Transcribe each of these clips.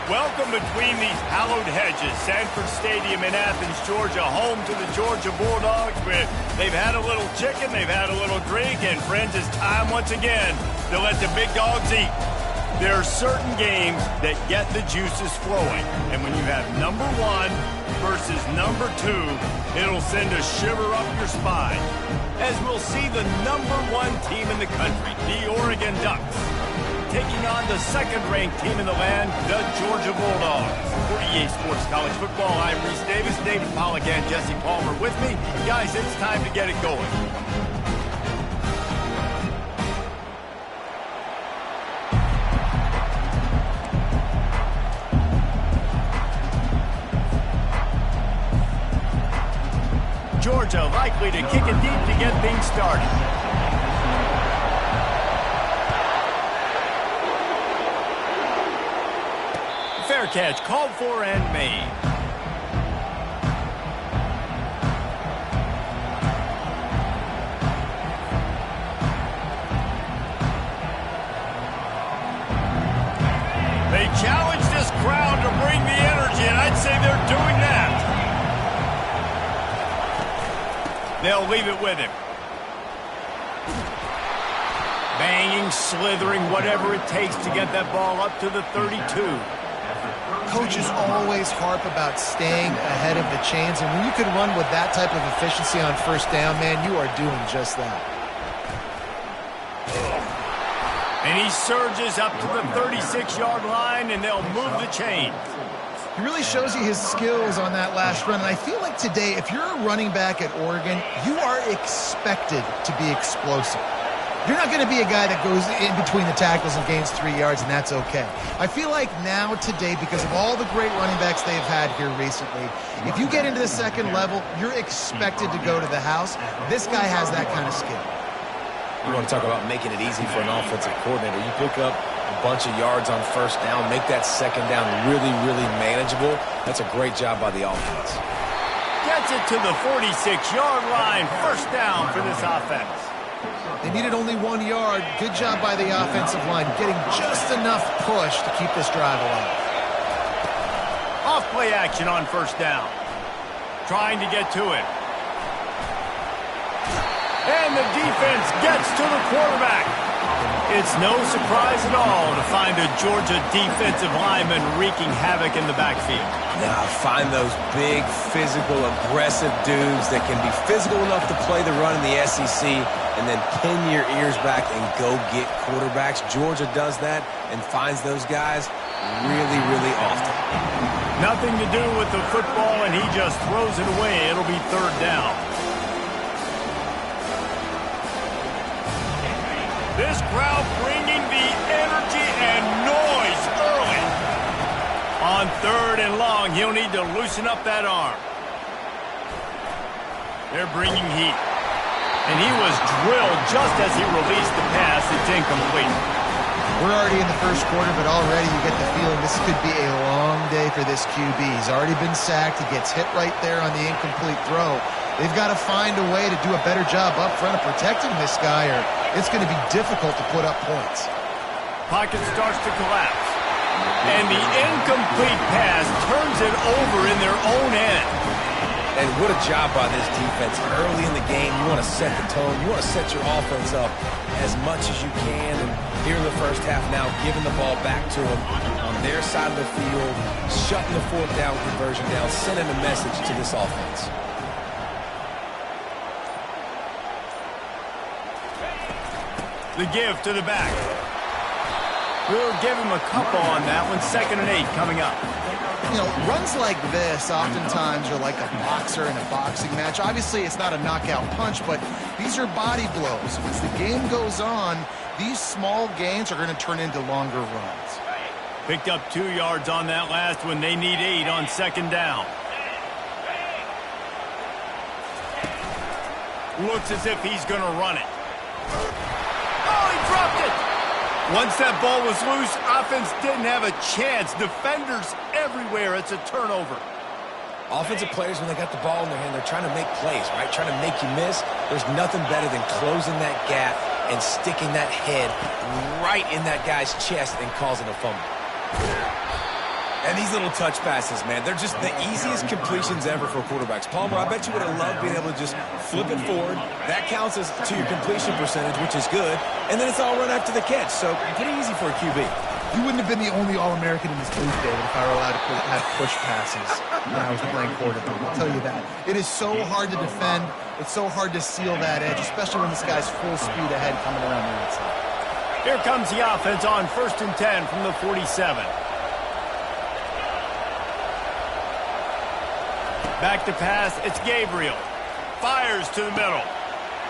Welcome between these hallowed hedges. Sanford Stadium in Athens, Georgia, home to the Georgia Bulldogs. They've had a little chicken, they've had a little drink, and friends, it's time once again to let the big dogs eat. There are certain games that get the juices flowing, and when you have number one versus number two, it'll send a shiver up your spine, as we'll see the number one team in the country, the Oregon Ducks, taking on the second-ranked team in the land, the Georgia Bulldogs. For EA Sports College Football, I'm Reese Davis, David Pollack, and Jesse Palmer with me. Guys, it's time to get it going. Georgia likely to kick it deep to get things started. Fair catch, called for and made. They challenge this crowd to bring the energy, and I'd say they're doing that. They'll leave it with him. Banging, slithering, whatever it takes to get that ball up to the 32. Coaches always harp about staying ahead of the chains, and when you can run with that type of efficiency on first down, man, you are doing just that. And he surges up to the 36-yard line, and they'll move the chains. He really shows you his skills on that last run, and I feel like today, if you're a running back at Oregon, you are expected to be explosive. You're not going to be a guy that goes in between the tackles and gains 3 yards, and that's okay. I feel like now, today, because of all the great running backs they've had here recently, if you get into the second level, you're expected to go to the house. This guy has that kind of skill. You want to talk about making it easy for an offensive coordinator. You pick up a bunch of yards on first down, make that second down really, really manageable. That's a great job by the offense. Gets it to the 46-yard line. First down for this offense. They needed only 1 yard. Good job by the offensive line, getting just enough push to keep this drive alive. Off play action on first down. Trying to get to it. And the defense gets to the quarterback. It's no surprise at all to find a Georgia defensive lineman wreaking havoc in the backfield. Now, find those big, physical, aggressive dudes that can be physical enough to play the run in the SEC and then pin your ears back and go get quarterbacks. Georgia does that and finds those guys really, really often. Nothing to do with the football, and he just throws it away. It'll be third down. This crowd bringing the energy and noise early. On third and long, he'll need to loosen up that arm. They're bringing heat. And he was drilled just as he released the pass. It's incomplete. We're already in the first quarter, but already you get the feeling this could be a long day for this QB. He's already been sacked. He gets hit right there on the incomplete throw. They've got to find a way to do a better job up front of protecting this guy, or it's going to be difficult to put up points. Pocket starts to collapse. And the incomplete pass turns it over in their own end. And what a job by this defense. Early in the game, you want to set the tone. You want to set your offense up as much as you can. And here in the first half now, giving the ball back to them on their side of the field, shutting the fourth down conversion down, sending a message to this offense. The give to the back. We'll give him a couple on that one. 2nd and 8 coming up. You know, runs like this oftentimes are like a boxer in a boxing match. Obviously, it's not a knockout punch, but these are body blows. As the game goes on, these small gains are going to turn into longer runs. Picked up 2 yards on that last one. They need 8 on 2nd down. Looks as if he's going to run it. Oh, he dropped it! Once that ball was loose, offense didn't have a chance. Defenders everywhere. It's a turnover. Offensive players, when they got the ball in their hand, they're trying to make plays, right? Trying to make you miss. There's nothing better than closing that gap and sticking that head right in that guy's chest and causing a fumble. And these little touch passes, man, they're just the easiest completions ever for quarterbacks. Palmer, I bet you would have loved being able to just flip it forward. That counts as to your completion percentage, which is good. And then it's all run after the catch, so pretty easy for a QB. You wouldn't have been the only All-American in this league, David, if I were allowed to have push passes when I was playing quarterback. I'll tell you that. It is so hard to defend. It's so hard to seal that edge, especially when this guy's full speed ahead coming around the outside. Here comes the offense on 1st and 10 from the 47. Back to pass, it's Gabriel. Fires to the middle.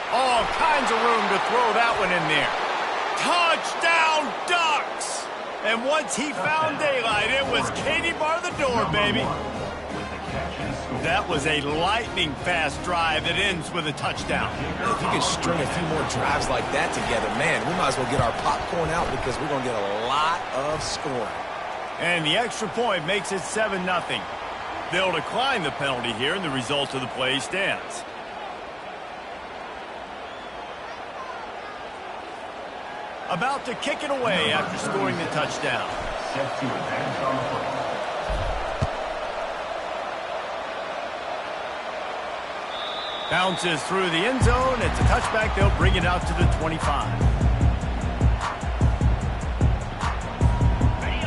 All kinds of room to throw that one in there. Touchdown, Ducks! And once he found daylight, it was Katie bar the door, baby. That was a lightning-fast drive that ends with a touchdown. If you could string a few more drives like that together, man, we might as well get our popcorn out because we're going to get a lot of scoring. And the extra point makes it 7-0. They'll decline the penalty here, and the result of the play stands. About to kick it away after scoring the touchdown. Bounces through the end zone. It's a touchback. They'll bring it out to the 25.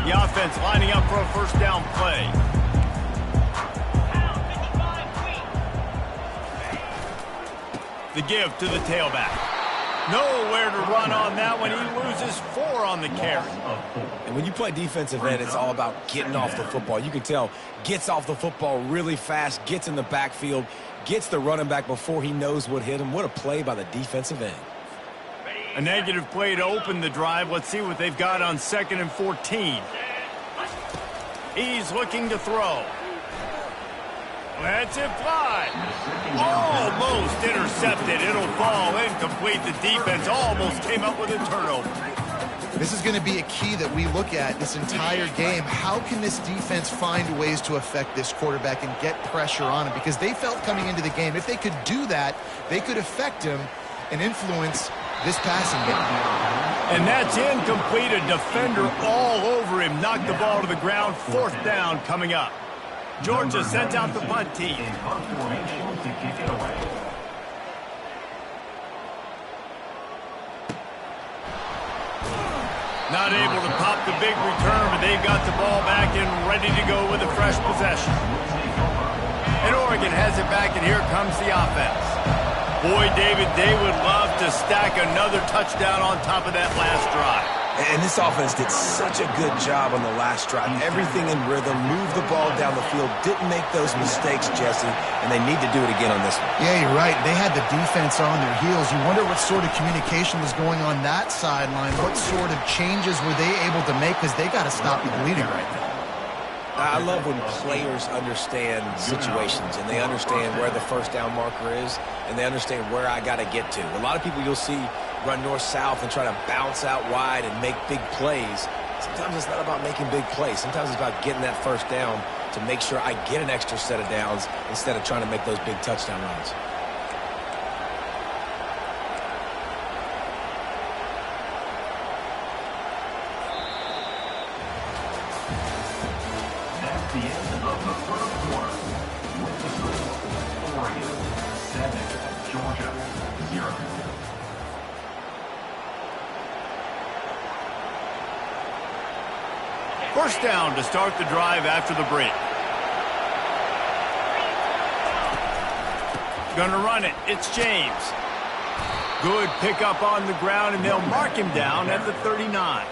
The offense lining up for a first down play. The give to the tailback. Nowhere to run on that one. He loses 4 on the carry. And when you play defensive end, it's all about getting off the football. You can tell, gets off the football really fast, gets in the backfield, gets the running back before he knows what hit him. What a play by the defensive end. A negative play to open the drive. Let's see what they've got on 2nd and 14. He's looking to throw. Lets it fly. Almost intercepted. It'll fall incomplete. The defense almost came up with a turnover. This is going to be a key that we look at this entire game. How can this defense find ways to affect this quarterback and get pressure on him? Because they felt coming into the game, if they could do that, they could affect him and influence this passing game. And that's incomplete. A defender all over him. Knocked the ball to the ground. 4th down coming up. Georgia sends out the punt team. Not able to pop the big return, but they've got the ball back and ready to go with a fresh possession. And Oregon has it back, and here comes the offense. Boy, David, they would love to stack another touchdown on top of that last drive. And this offense did such a good job on the last drive. Everything in rhythm, moved the ball down the field, didn't make those mistakes, Jesse, and they need to do it again on this one. Yeah, you're right. They had the defense on their heels. You wonder what sort of communication was going on that sideline. What sort of changes were they able to make? Because they got to stop the bleeding right now. I love when players understand situations and they understand where the first down marker is and they understand where I got to get to. A lot of people you'll see run north-south and try to bounce out wide and make big plays. Sometimes it's not about making big plays. Sometimes it's about getting that first down to make sure I get an extra set of downs instead of trying to make those big touchdown runs. That's the end of the first quarter. With the score, Oregon 7, Georgia 0. First down to start the drive after the break. Gonna run it. It's James. Good pickup on the ground, and they'll mark him down at the 39.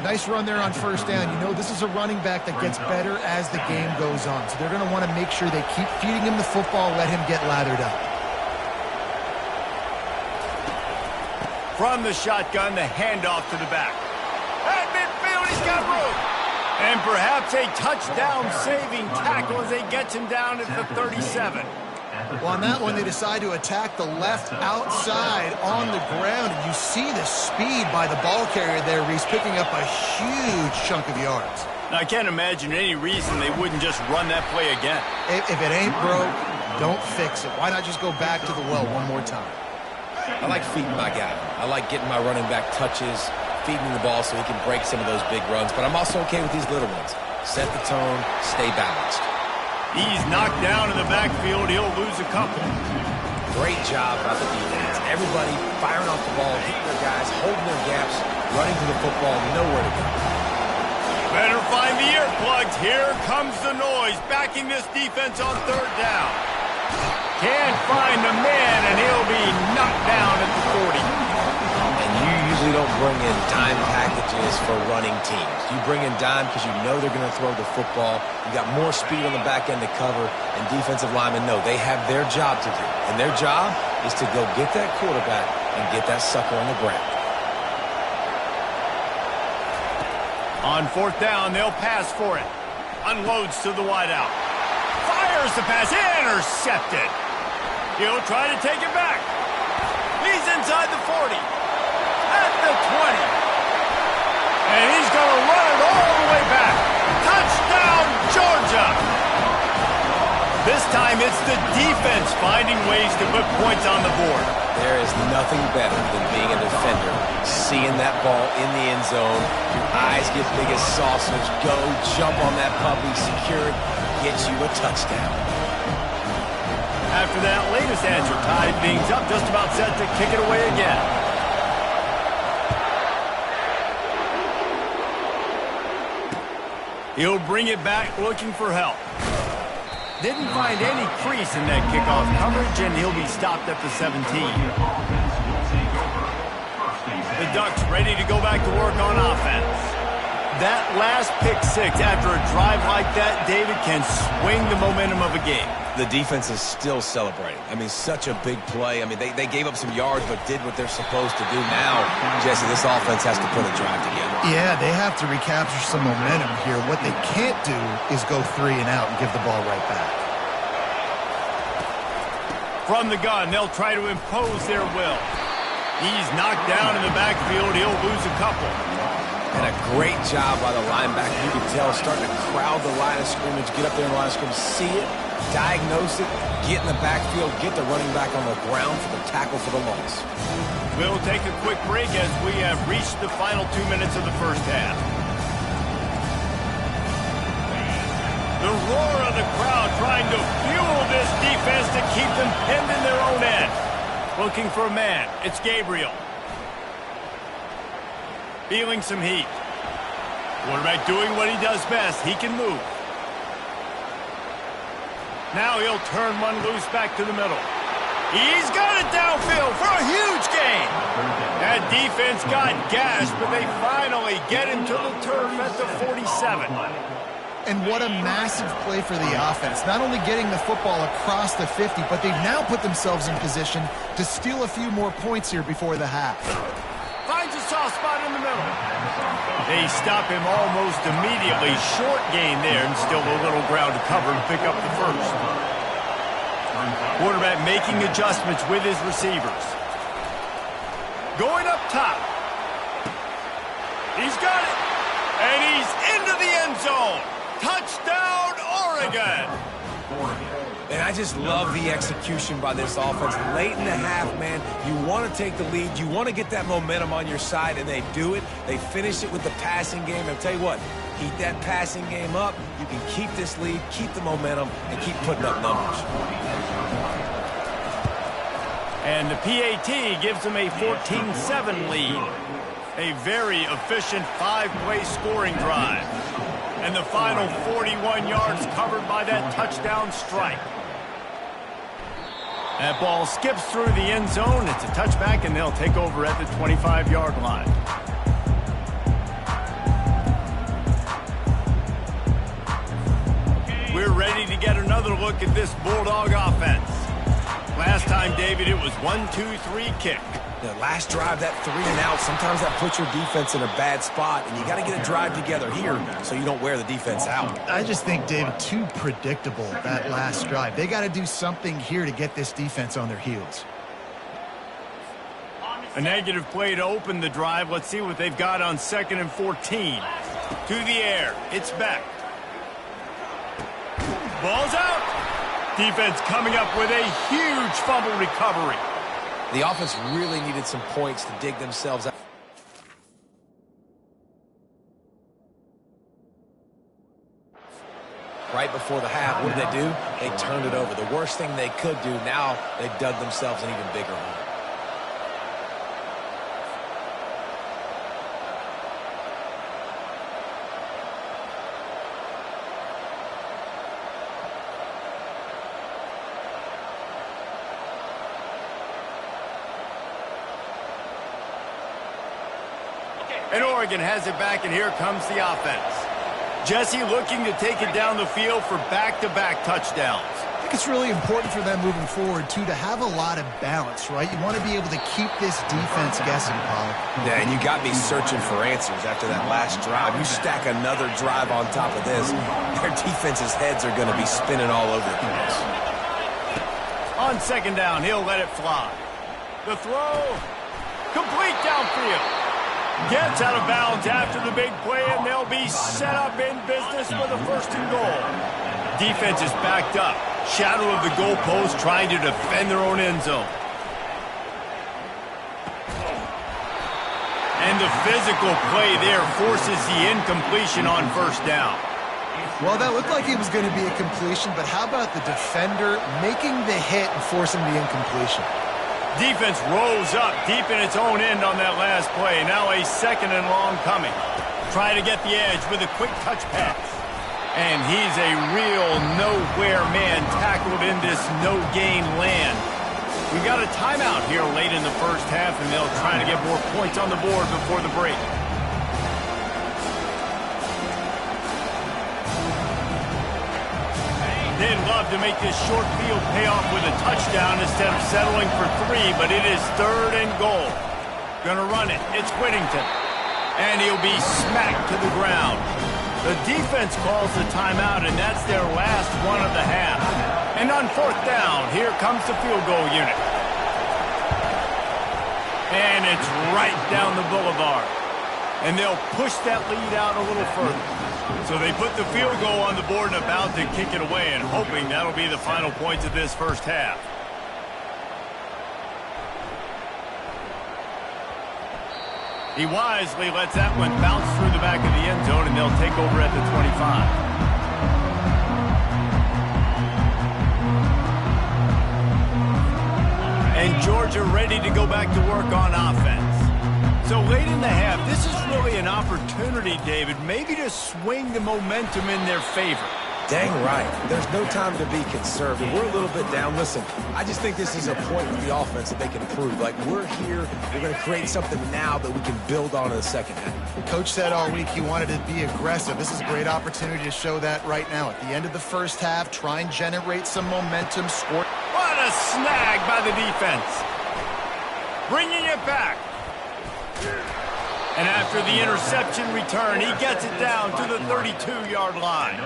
Nice run there on first down. You know, this is a running back that gets better as the game goes on. So they're going to want to make sure they keep feeding him the football, let him get lathered up. From the shotgun, the handoff to the back. At midfield, he's got room. And perhaps a touchdown-saving tackle as they get him down at the 37. Well, on that one, they decide to attack the left outside on the ground. And you see the speed by the ball carrier there, Reese, picking up a huge chunk of yards. Now, I can't imagine any reason they wouldn't just run that play again. If it ain't broke, don't fix it. Why not just go back to the well one more time? I like feeding my guy. I like getting my running back touches, feeding the ball so he can break some of those big runs. But I'm also okay with these little ones. Set the tone, stay balanced. He's knocked down in the backfield. He'll lose a couple. Great job by the defense. Everybody firing off the ball, hitting their guys, holding their gaps, running to the football, nowhere to go. Better find the earplugs. Here comes the noise, backing this defense on third down. Can't find the man, and he'll be knocked down at the 40. And you usually don't bring in dime packages for running teams. You bring in dime because you know they're going to throw the football. You got more speed on the back end to cover, and defensive linemen know they have their job to do. And their job is to go get that quarterback and get that sucker on the ground. On fourth down, they'll pass for it. Unloads to the wideout. Fires the pass. Intercepted. He'll try to take it back. He's inside the 40. At the 20. And he's going to run it all the way back. Touchdown, Georgia. This time it's the defense finding ways to put points on the board. There is nothing better than being a defender, seeing that ball in the end zone. Your eyes get big as saucers. Go, jump on that puppy, secure it, get you a touchdown. After that latest answer, tied things up, just about set to kick it away again. He'll bring it back looking for help. Didn't find any crease in that kickoff coverage, and he'll be stopped at the 17. The Ducks ready to go back to work on offense. That last pick six after a drive like that, David, can swing the momentum of a game. The defense is still celebrating. I mean, such a big play. I mean, they gave up some yards but did what they're supposed to do. Now, Jesse, this offense has to put a drive together. Yeah, they have to recapture some momentum here. What they can't do is go 3 and out and give the ball right back. From the gun, they'll try to impose their will. He's knocked down in the backfield. He'll lose a couple. And a great job by the linebacker. You can tell, starting to crowd the line of scrimmage, get up there in the line of scrimmage, see it, diagnose it, get in the backfield, get the running back on the ground for the tackle for the loss. We'll take a quick break as we have reached the final 2 minutes of the first half. The roar of the crowd trying to fuel this defense to keep them pinned in their own end. Looking for a man. It's Gabriel. Feeling some heat. Quarterback doing what he does best. He can move. Now he'll turn one loose back to the middle. He's got it downfield for a huge gain. That defense got gashed, but they finally get him to the turf at the 47. And what a massive play for the offense. Not only getting the football across the 50, but they've now put themselves in position to steal a few more points here before the half. Finds a soft spot in the middle. They stop him almost immediately. Short gain there, and still a little ground to cover to pick up the first. Quarterback making adjustments with his receivers. Going up top. He's got it. And he's into the end zone. Touchdown, Oregon. And I just love the execution by this offense. Late in the half, man, you want to take the lead. You want to get that momentum on your side, and they do it. They finish it with the passing game. And I'll tell you what, keep that passing game up. You can keep this lead, keep the momentum, and keep putting up numbers. And the PAT gives them a 14-7 lead. A very efficient 5-play scoring drive. And the final 41 yards covered by that touchdown strike. That ball skips through the end zone. It's a touchback, and they'll take over at the 25-yard line. We're ready to get another look at this Bulldog offense. Last time, David, it was 1-2-3 kick. The last drive, that 3 and out, sometimes that puts your defense in a bad spot, and you got to get a drive together here so you don't wear the defense out. I just think, David, too predictable, that last drive. They got to do something here to get this defense on their heels. A negative play to open the drive. Let's see what they've got on 2nd and 14. To the air. It's back. Ball's out. Defense coming up with a huge fumble recovery. The offense really needed some points to dig themselves out. right before the half. What did they do? They turned it over. The worst thing they could do, now they dug themselves an even bigger hole. And Oregon has it back, and here comes the offense. Jesse looking to take it down the field for back-to-back touchdowns. I think it's really important for them moving forward, too, to have a lot of balance, right? You want to be able to keep this defense guessing, Paul. Yeah, and you got me searching for answers after that last drive. You stack another drive on top of this, their defense's heads are going to be spinning all over the place. On second down, he'll let it fly. The throw, complete downfield. Gets out of bounds after the big play, and they'll be set up in business with a first and goal. Defense is backed up. Shadow of the goalpost trying to defend their own end zone. And the physical play there forces the incompletion on first down. Well, that looked like it was going to be a completion, but how about the defender making the hit and forcing the incompletion? Defense rose up deep in its own end on that last play. Now a second and long coming. Trying to get the edge with a quick touch pass. And he's a real nowhere man tackled in this no-gain land. We got a timeout here late in the first half, and they'll try to get more points on the board before the break. They'd love to make this short field pay off with a touchdown instead of settling for 3, but it is third and goal. Gonna run it. It's Whittington. And he'll be smacked to the ground. The defense calls the timeout, and that's their last one of the half. And on fourth down, here comes the field goal unit. And it's right down the boulevard. And they'll push that lead out a little further. So they put the field goal on the board and about to kick it away, and hoping that'll be the final points of this first half. He wisely lets that one bounce through the back of the end zone, and they'll take over at the 25. And Georgia ready to go back to work on offense. So late in the half, this is really an opportunity, David, maybe to swing the momentum in their favor. Dang right. There's no time to be conservative. We're a little bit down. Listen, I just think this is a point with the offense that they can improve. Like, we're here, we're going to create something now that we can build on in the second half. Coach said all week he wanted to be aggressive. This is a great opportunity to show that right now. At the end of the first half, try and generate some momentum. Score. What a snag by the defense. Bringing it back. And after the interception return, he gets it down to the 32-yard line.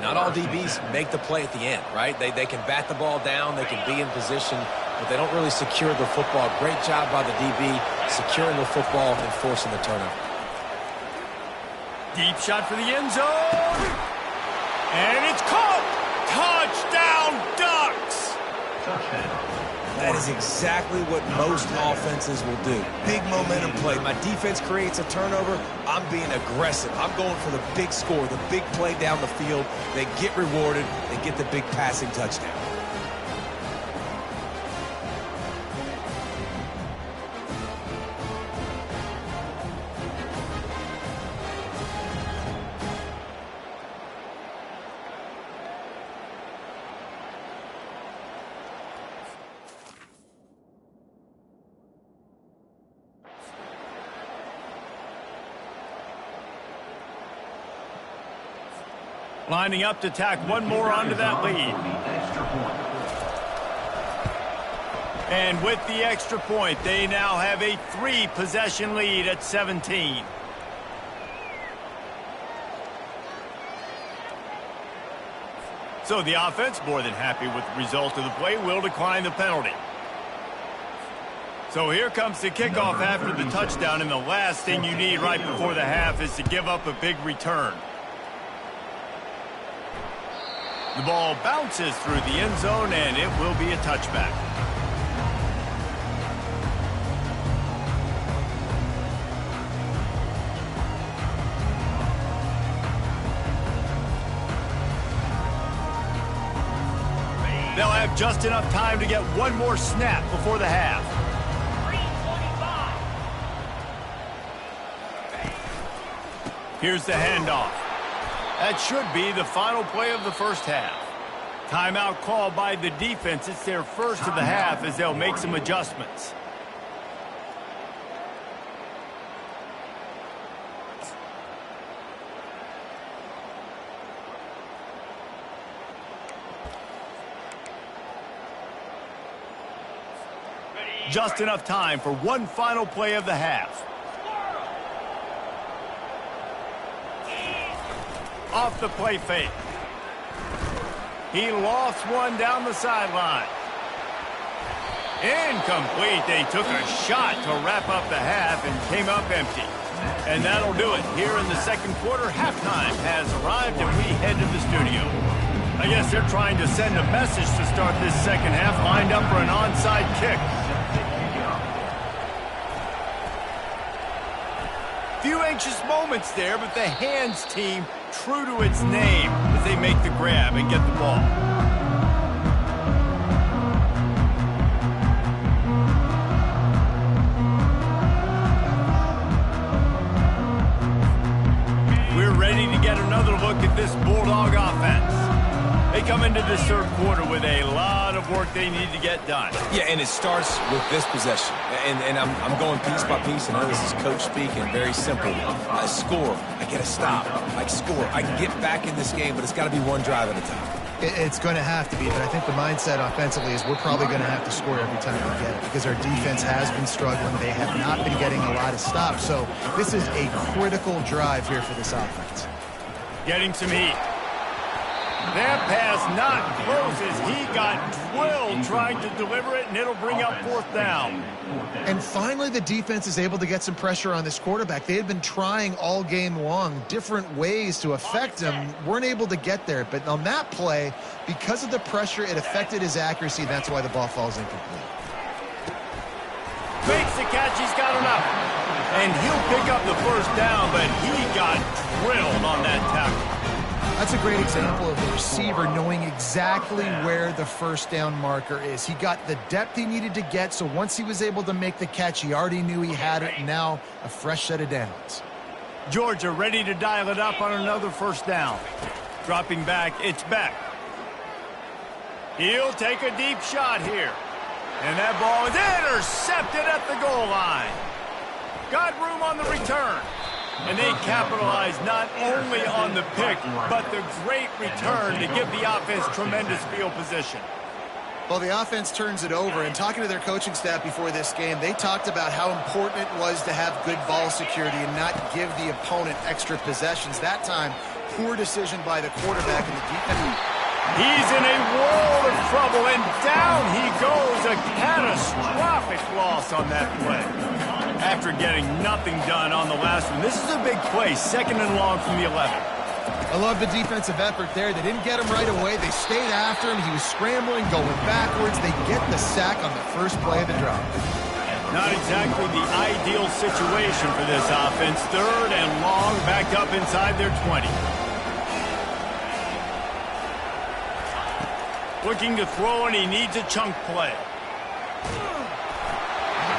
Not all DBs make the play at the end, right? They can bat the ball down, they can be in position, but they don't really secure the football. Great job by the DB securing the football and forcing the turnover. Deep shot for the end zone. And it's caught. Touchdown, Ducks. Touchdown. That is exactly what most offenses will do. Big momentum play. My defense creates a turnover. I'm being aggressive. I'm going for the big score, the big play down the field. They get rewarded. They get the big passing touchdown. Lining up to tack one more onto that lead. And with the extra point, they now have a 3-possession lead at 17. So the offense, more than happy with the result of the play, will decline the penalty. So here comes the kickoff after the touchdown, and the last thing you need right before the half is to give up a big return. The ball bounces through the end zone, and it will be a touchback. They'll have just enough time to get one more snap before the half. Here's the handoff. That should be the final play of the first half. Timeout called by the defense. It's their first of the half as they'll make some adjustments. Just enough time for one final play of the half. Off the play fake. He lost one down the sideline. Incomplete. They took a shot to wrap up the half and came up empty. And that'll do it. Here in the second quarter, halftime has arrived and we head to the studio. I guess they're trying to send a message to start this second half, lined up for an onside kick. Few anxious moments there, but the hands team true to its name as they make the grab and get the ball. We're ready to get another look at this Bulldog offense. They come into this third quarter with a lot of work they need to get done. Yeah, and it starts with this possession. And I'm going piece by piece. And I know this is coach speak and very simple. I score. I get a stop. I score. I can get back in this game, but it's got to be one drive at a time. It's going to have to be, but I think the mindset offensively is we're probably going to have to score every time we get it because our defense has been struggling. They have not been getting a lot of stops. So this is a critical drive here for this offense. Getting some heat. That pass not close as he got drilled trying to deliver it, and it'll bring up fourth down. And finally, the defense is able to get some pressure on this quarterback. They had been trying all game long different ways to affect him, weren't able to get there. But on that play, because of the pressure, it affected his accuracy, and that's why the ball falls incomplete. Makes the catch, he's got enough. And he'll pick up the first down, but he got drilled on that tackle. That's a great example of the receiver knowing exactly where the first down marker is. He got the depth he needed to get, so once he was able to make the catch, he already knew he had it, and now a fresh set of downs. Georgia ready to dial it up on another first down. Dropping back, it's Beck. He'll take a deep shot here. And that ball is intercepted at the goal line. Got room on the return. And they capitalize not only on the pick, but the great return to give the offense tremendous field position. Well, the offense turns it over, and talking to their coaching staff before this game, they talked about how important it was to have good ball security and not give the opponent extra possessions. That time, poor decision by the quarterback and the defense. He's in a world of trouble, and down he goes. A catastrophic loss on that play. After getting nothing done on the last one, this is a big play, 2nd and long from the 11. I love the defensive effort there. They didn't get him right away. They stayed after him. He was scrambling, going backwards. They get the sack on the first play of the drive. Not exactly the ideal situation for this offense. 3rd and long, backed up inside their 20. Looking to throw, and he needs a chunk play.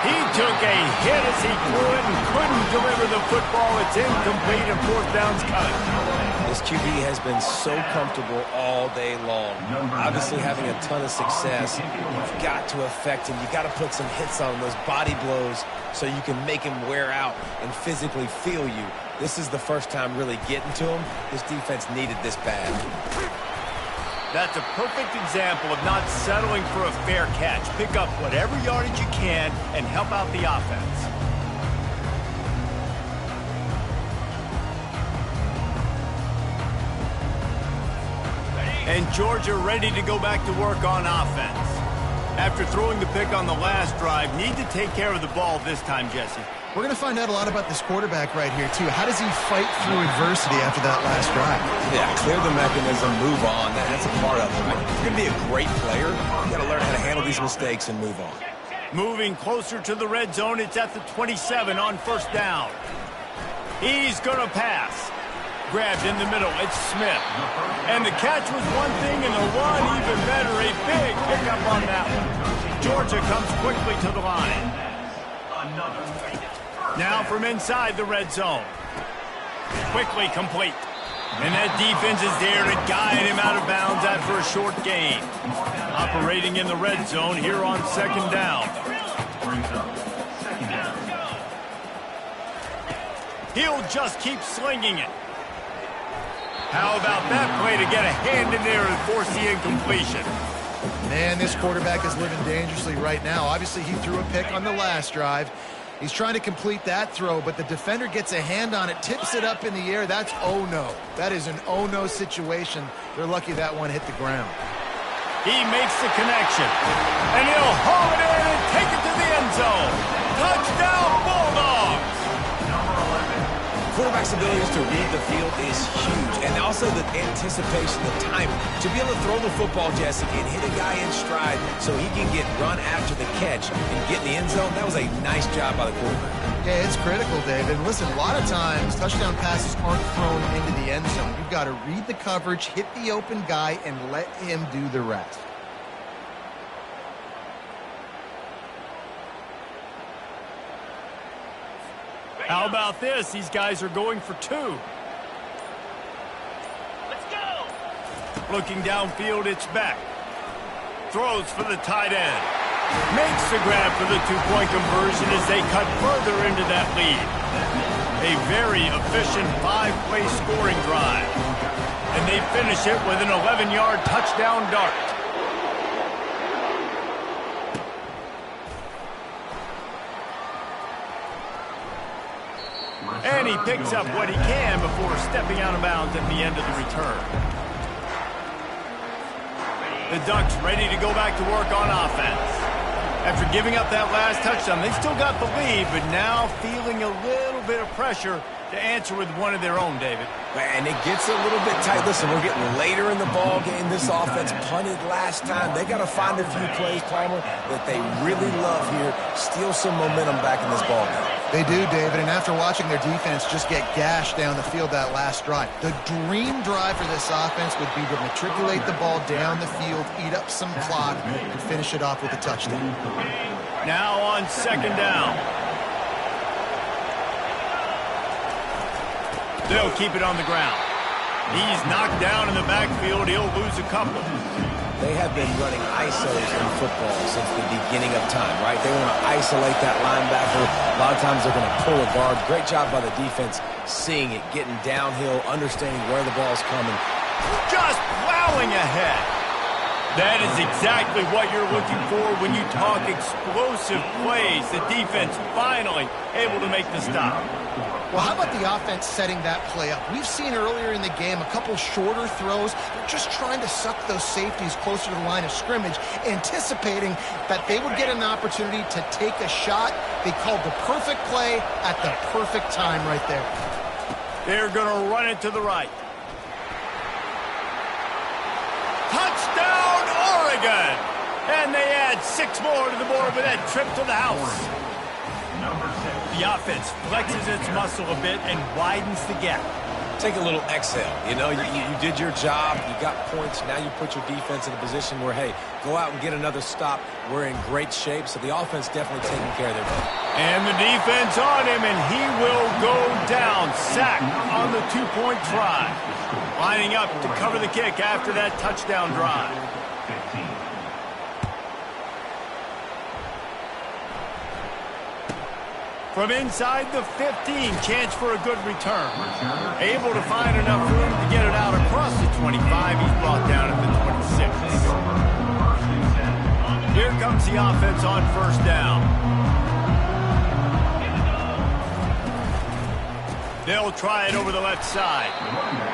He took a hit as he threw it and couldn't deliver the football. It's incomplete, and fourth down's coming. This QB has been so comfortable all day long. Obviously having a ton of success. You've got to affect him. You've got to put some hits on him, those body blows, so you can make him wear out and physically feel you. This is the first time really getting to him. This defense needed this bad. That's a perfect example of not settling for a fair catch. Pick up whatever yardage you can and help out the offense. And Georgia ready to go back to work on offense. After throwing the pick on the last drive, need to take care of the ball this time, Jesse. We're going to find out a lot about this quarterback right here, too. How does he fight through adversity after that last drive? Yeah, clear the mechanism, move on. That's a part of it. You're going to be a great player. You got to learn how to handle these mistakes and move on. Moving closer to the red zone. It's at the 27 on first down. He's going to pass. Grabbed in the middle. It's Smith. And the catch was one thing, and the run even better. A big pickup on that one. Georgia comes quickly to the line. Now from inside the red zone. Quickly complete. And that defense is there to guide him out of bounds after a short gain. Operating in the red zone here on second down. He'll just keep slinging it. How about that play to get a hand in there and force the incompletion? Man, this quarterback is living dangerously right now. Obviously, he threw a pick on the last drive. He's trying to complete that throw, but the defender gets a hand on it, tips it up in the air. That's oh-no. That is an oh-no situation. They're lucky that one hit the ground. He makes the connection, and he'll haul it in and take it to the end zone. Touchdown, Bulldogs! Quarterback's abilities to read the field is huge, and also the anticipation, the timing. To be able to throw the football, Jesse, and hit a guy in stride so he can get run after the catch and get in the end zone, that was a nice job by the quarterback. Yeah, it's critical, David. And listen, a lot of times touchdown passes aren't thrown into the end zone. You've got to read the coverage, hit the open guy, and let him do the rest. How about this? These guys are going for two. Let's go! Looking downfield, it's Beck. Throws for the tight end. Makes the grab for the two-point conversion as they cut further into that lead. A very efficient 5-play scoring drive. And they finish it with an 11-yard touchdown dart. And he picks up what he can before stepping out of bounds at the end of the return. The Ducks ready to go back to work on offense. After giving up that last touchdown, they still got the lead, but now feeling a little bit of pressure to answer with one of their own, David. And it gets a little bit tight. Listen, we're getting later in the ball game. This offense punted last time. They got to find a few plays, Palmer, that they really love here. Steal some momentum back in this ball game. They do, David, and after watching their defense just get gashed down the field that last drive, the dream drive for this offense would be to matriculate the ball down the field, eat up some clock, and finish it off with a touchdown. Now on second down. They'll keep it on the ground. He's knocked down in the backfield. He'll lose a couple. They have been running ISOs in football since the beginning of time, right? They want to isolate that linebacker. A lot of times they're going to pull a guard. Great job by the defense seeing it, getting downhill, understanding where the ball's coming. Just plowing ahead. That is exactly what you're looking for when you talk explosive plays. The defense finally able to make the stop. Well, how about the offense setting that play up? We've seen earlier in the game a couple shorter throws. They're just trying to suck those safeties closer to the line of scrimmage, anticipating that they would get an opportunity to take a shot. They called the perfect play at the perfect time right there. They're going to run it to the right. Touchdown, Oregon! And they add 6 more to the board with that trip to the house. The offense flexes its muscle a bit and widens the gap. Take a little exhale. You know, you did your job. You got points. Now you put your defense in a position where, hey, go out and get another stop. We're in great shape, so the offense definitely taking care of their job. And the defense on him, and he will go down. Sack on the 2-point try. Lining up to cover the kick after that touchdown drive. From inside the 15, chance for a good return. Able to find enough room to get it out across the 25. He's brought down at the 26. Here comes the offense on first down. They'll try it over the left side.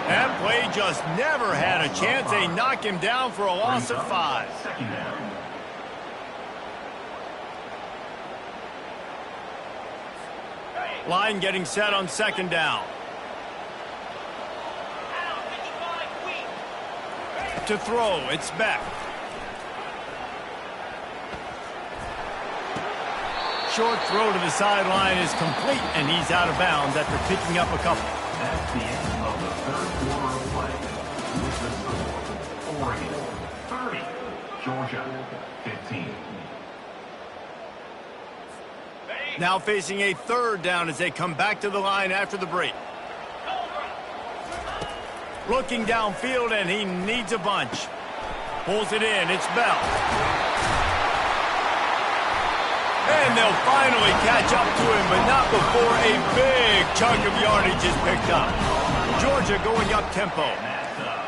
That play just never had a chance. They knock him down for a loss of 5. Line getting set on second down. To throw, it's Beck. Short throw to the sideline is complete, and he's out of bounds after picking up a couple. That's the end of the Oregon 30, Georgia 15. Now facing a third down as they come back to the line after the break. Looking downfield, and he needs a bunch. Pulls it in. It's Bell. And they'll finally catch up to him, but not before a big chunk of yardage is picked up. Georgia going up tempo.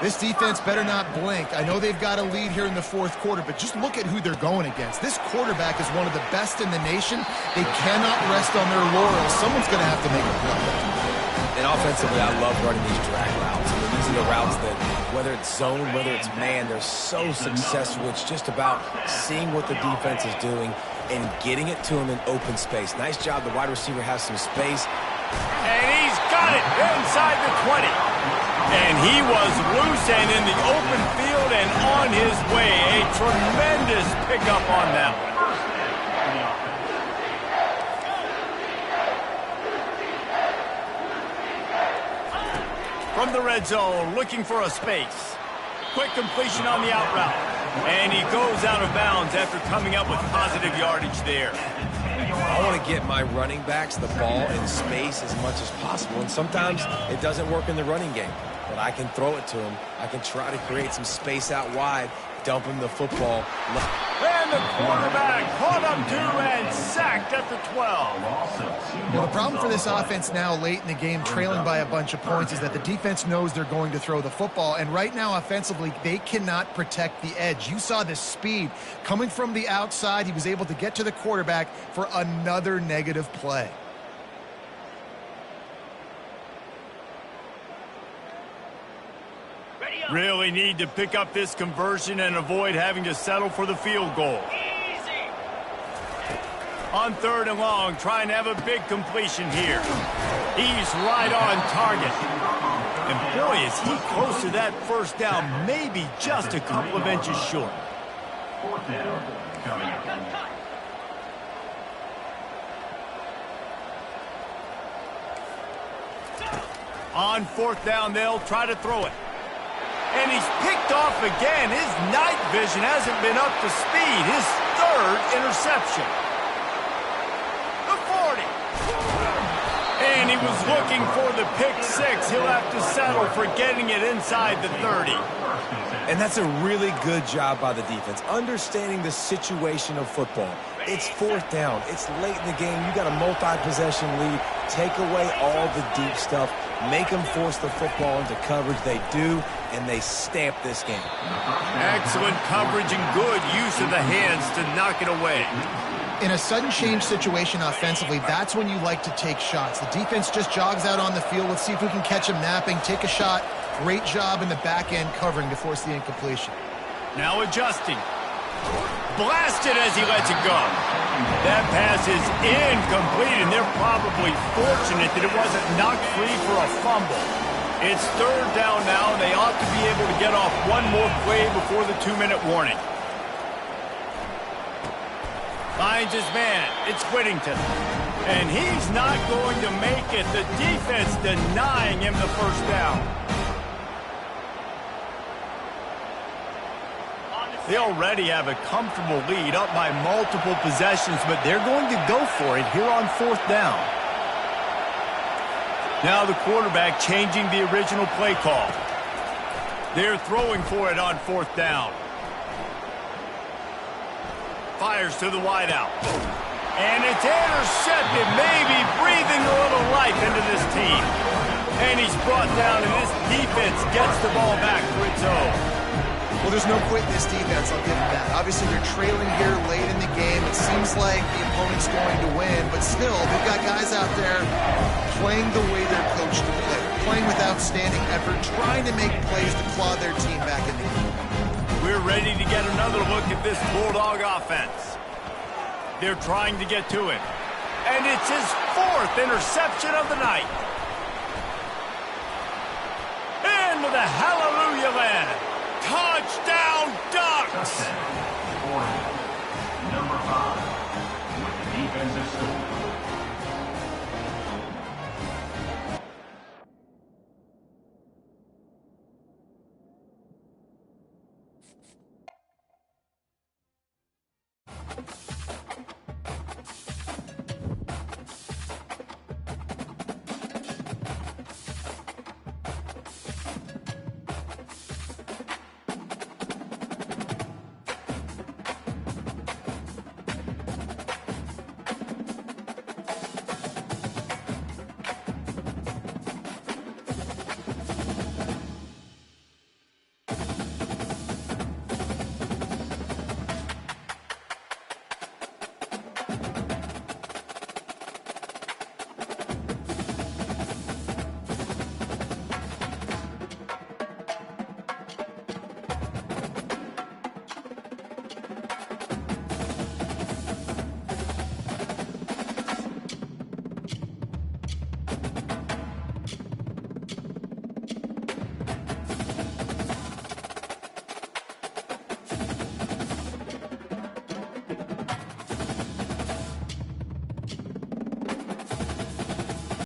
This defense better not blink. I know they've got a lead here in the fourth quarter, but just look at who they're going against. This quarterback is one of the best in the nation. They cannot rest on their laurels. Someone's going to have to make a play. And offensively, I love running these drag routes. I mean, these are the routes that, whether it's zone, whether it's man, they're so successful. It's just about seeing what the defense is doing and getting it to him in open space. Nice job. The wide receiver has some space. And he's got it inside the 20. And he was loose and in the open field and on his way. A tremendous pickup on that one. From the red zone, looking for a space. Quick completion on the out route. And he goes out of bounds after coming up with positive yardage there. I want to get my running backs the ball in space as much as possible. And sometimes it doesn't work in the running game. But I can throw it to him. I can try to create some space out wide, dump him the football. And the quarterback caught up to and sacked at the 12. Well, the problem for this offense now late in the game, trailing by a bunch of points, is that the defense knows they're going to throw the football. And right now, offensively, they cannot protect the edge. You saw the speed coming from the outside. He was able to get to the quarterback for another negative play. Really need to pick up this conversion and avoid having to settle for the field goal. Easy. On third and long, trying to have a big completion here. He's right on target. And boy, is he close to that first down, maybe just a couple of inches short. Fourth down coming up. On fourth down, they'll try to throw it. And he's picked off again. His night vision hasn't been up to speed. His third interception. The 40. And he was looking for the pick six. He'll have to settle for getting it inside the 30. And that's a really good job by the defense, understanding the situation of football. It's fourth down. It's late in the game. You got a multi-possession lead. Take away all the deep stuff. Make them force the football into coverage. They do, and they stamp this game. Excellent coverage and good use of the hands to knock it away. In a sudden change situation offensively, that's when you like to take shots. The defense just jogs out on the field. Let's see if we can catch him napping. Take a shot. Great job in the back end covering to force the incompletion. Now adjusting. Blasted as he lets it go. That pass is incomplete, and they're probably fortunate that it wasn't knocked free for a fumble. It's third down now, and they ought to be able to get off one more play before the 2-minute warning. Finds his man. It's Whittington. And he's not going to make it. The defense denying him the first down. They already have a comfortable lead up by multiple possessions, but they're going to go for it here on fourth down. Now the quarterback changing the original play call. They're throwing for it on fourth down. Fires to the wideout. And it's intercepted, maybe breathing a little life into this team. And he's brought down, and this defense gets the ball back for its own. Well, there's no quit in this defense, I'll give them that. Obviously, they're trailing here late in the game. It seems like the opponent's going to win, but still, they've got guys out there playing the way they're coached to play, playing with outstanding effort, trying to make plays to claw their team back in the game. We're ready to get another look at this Bulldog offense. They're trying to get to it. And it's his fourth interception of the night. And with a hell